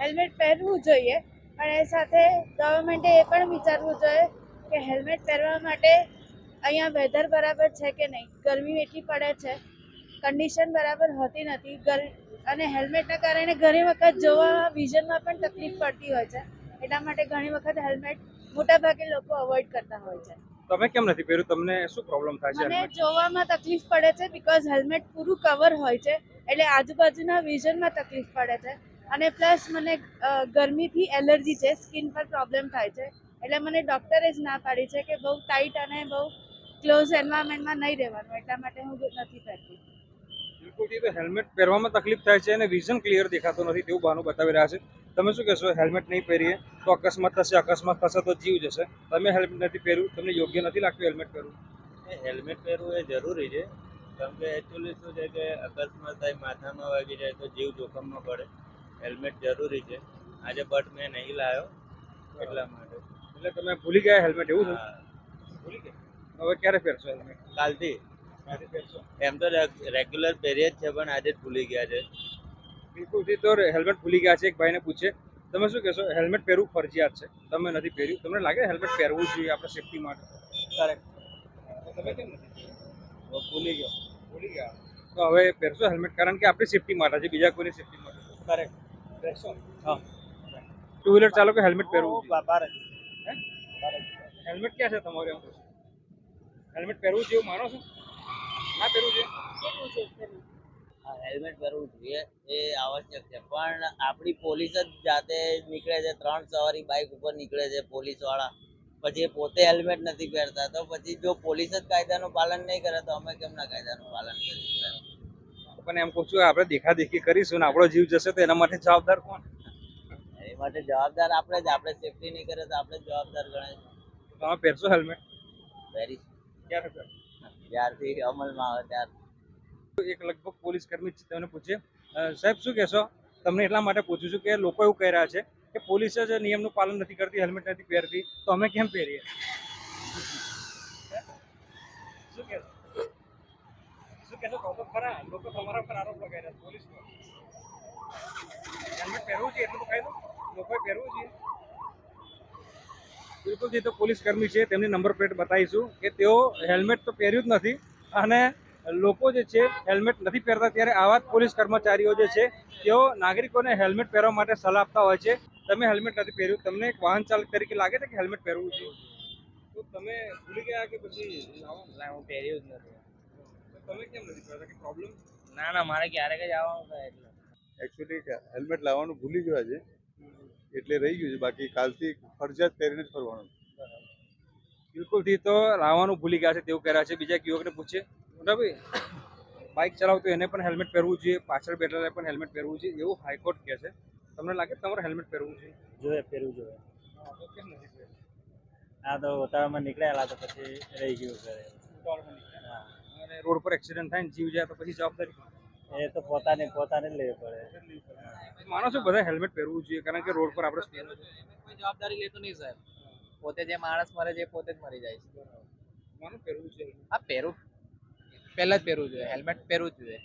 Helmet પહેરવું જોઈએ, પણ એ સાથે ગવર્મેન્ટે એ પણ વિચારવું જોઈએ કે હેલ્મેટ પહેરવા માટે અહીંયા વેધર બરાબર છે કે નહીં, ગરમી એટલી પડે છે, કન્ડિશન બરાબર હોતી નથી, અને હેલ્મેટના કારણે ઘણી વખત જોવામાં વિઝનમાં પણ તકલીફ પડતી હોય છે. એટલા માટે ઘણી વખત હેલ્મેટ મોટાભાગે લોકો અવોઇડ કરતા હોય છે. તમે કેમ નથી પહેર્યું? તમને શું પ્રોબ્લેમ થાય છે? મને જોવામાં તકલીફ પડે છે બીકોઝ હેલ્મેટ પૂરું કવર હોય છે, એટલે આજુબાજુના વિઝનમાં તકલીફ પડે છે. અને પ્લસ મને ગરમીથી એલર્જી છે, સ્કિન પર પ્રોબ્લેમ થાય છે, એટલે મને ડૉક્ટરે જ ના પાડી છે કે બહુ ટાઈટ અને બહુ ક્લોઝ એન્વાયરમેન્ટમાં નહીં રહેવાનું, એટલા માટે હું નથી પહેરતી. બિલકુલ, તો હેલ્મેટ પહેરવામાં તકલીફ થાય છે અને વિઝન ક્લિયર દેખાતો નથી તેવું બહાનું બતાવી રહ્યા છે. તમે શું કહેશો? હેલ્મેટ નહીં પહેરીએ તો અકસ્માત થશે, અકસ્માત થશે તો જીવ જશે. તમે હેલ્મેટ નથી પહેર્યું, તમને યોગ્ય નથી લાગતું હેલ્મેટ પહેરવું? હેલ્મેટ પહેરવું એ જરૂરી છે, કેમ કે એકચ્યુઅલી શું છે કે અકસ્માત થાય, માથામાં વાગી જાય તો જીવ જોખમમાં પડે. હેલ્મેટ જરૂરી છે. આજે બટ મેં નહીં લાવ્યો એટલા માટે. એટલે તમે ભૂલી ગયા હેલ્મેટ, એવું છે? ભૂલી ગયા. હવે ક્યારે પહેરશો હેલ્મેટ? કાલથી ક્યારે પહેરશો? એમ તો રેગ્યુલર પહેરીએ જ છે, પણ આજે જ ભૂલી ગયા છે. બિલકુલ, તો હેલ્મેટ ભૂલી ગયા છે. એક ભાઈને પૂછે, તમે શું કહેશો? હેલ્મેટ પહેરવું ફરજિયાત છે, તમે નથી પહેર્યું, તમને લાગે હેલ્મેટ પહેરવું જોઈએ આપણે સેફટી માટે? કરેક્ટ. તમે કેમ નથી? ભૂલી ગયો. ભૂલી ગયા. તો હવે પહેરશો હેલ્મેટ, કારણ કે આપણી સેફટી માટે છે, બીજા કોઈની સેફટી માટે? કરેક્ટ. પહેરશો? હા. ટુ વ્હીલર ચાલકો હેલ્મેટ પહેરવું જોઈએ. ભારત. હેલ્મેટ ક્યાં છે તમારે? એમ હેલ્મેટ પહેરવું છે એવું માનો છો? ના પહેરવું છે? હા, હેલ્મેટ પહેરવું જોઈએ એ આવશ્યક છે, પણ આપણી પોલીસ જ જાતે નીકળે છે, 3 સવારી બાઇક ઉપર નીકળે છે પોલીસવાળા, પછી પોતે હેલ્મેટ નથી પહેરતા, તો પછી જો પોલીસ જ કાયદાનું પાલન નહીં કરે તો અમે કેમના કાયદાનું પાલન કરીશું? પણ એમ કહું છું, આપણે દેખાદેખી કરીશું ને આપણો જીવ જશે તો એના માટે જવાબદાર કોણ? એ માટે જવાબદાર આપણે જ. આપણે સેફટી નહીં કરે તો આપણે જ જવાબદાર ગણાય. તમે પહેરશો હેલ્મેટ? વેરી ક્યારે પહેરશો? જ્યારથી અમલમાં આવે ત્યાર. એક લગભગ પોલીસ કર્મી જ તમને પૂછે, સાહેબ શું કહેશો? તમને એટલા માટે પૂછું છું કે લોકો એવું કહી રહ્યા છે કે પોલીસ જ નિયમનું પાલન નથી કરતી, હેલ્મેટ નથી પહેરતી, તો અમે કેમ પહેરીએ? શું કહેશો? શું કહેશો? કહો તો ખરા, લોકો તમારા પર આરોપ લગાવી રહ્યા પોલીસ પર. હેલ્મેટ પહેરવું જોઈએ એટલું તો કહી દો, લોકોએ પહેરવું જોઈએ. બિલકુલ, જે તો પોલીસ કર્મી છે તેમની નંબર પ્લેટ બતાવીશું કે તેઓ હેલ્મેટ તો પહેર્યું જ નથી, અને લોકો જે છે હેલ્મેટ નથી પહેરતા, ત્યારે આવા જ પોલીસ કર્મચારીઓ જે છે તેઓ નાગરિકોને હેલ્મેટ પહેરવા માટે સલાહ આપતા હોય છે. તમે હેલ્મેટ નથી પહેર્યું, તમને એક વાહન ચાલક તરીકે લાગે છે કે હેલ્મેટ પહેરવું છે? તો તમે ભૂલી ગયા કે પછી હું પહેર્યું જ નથી. તમે કેમ નથી પહેરતા? કે પ્રોબ્લેમ? ના, મારે ક્યારેક જ આવવાનું થાય એટલે. એકચ્યુઅલી હેલ્મેટ લાવવાનું ભૂલી ગયા છે એટલે રહી ગયું છે, બાકી કાલથી ફરજિયાત પહેરીને જ ફરવાનું. બિલકુલથી તો લાવવાનું ભૂલી ગયા છે તેવું કહે રહ્યા છે. બીજા એક યુવકને પૂછીએ, મોટા ભાઈ, બાઇક ચલાવતો એને પણ હેલ્મેટ પહેરવું જોઈએ, પાછળ બેઠેલાને પણ હેલ્મેટ પહેરવું જોઈએ એવું હાઈકોર્ટ કહે છે. તમને લાગે તમારે હેલ્મેટ પહેરવું જોઈએ? જોઈએ, પહેરવું જોઈએ. તો કેમ નથી પહેરવું? આ તો ઉતાવળમાં નીકળેલા તો પછી રહી ગયું ઘરે. ઉતાવળમાં નીકળ્યા. અને રોડ પર એક્સિડન્ટ થાય ને જીવ જાય તો પછી જવાબદારી કોણ? એ તો પોતાને જ લેવી પડે. માનો છો બધા હેલ્મેટ પહેરવું જોઈએ, કારણ કે રોડ પર આપણે કોઈ જવાબદારી લેતો નહીં સાહેબ. પોતે જે માણસ મરે છે પોતે જ મરી જાય છે. માનો પહેરવું છે. હા, પહેરવું પહેલા જ પહેરવું જોઈએ, હેલ્મેટ પહેરવું જ જોઈએ.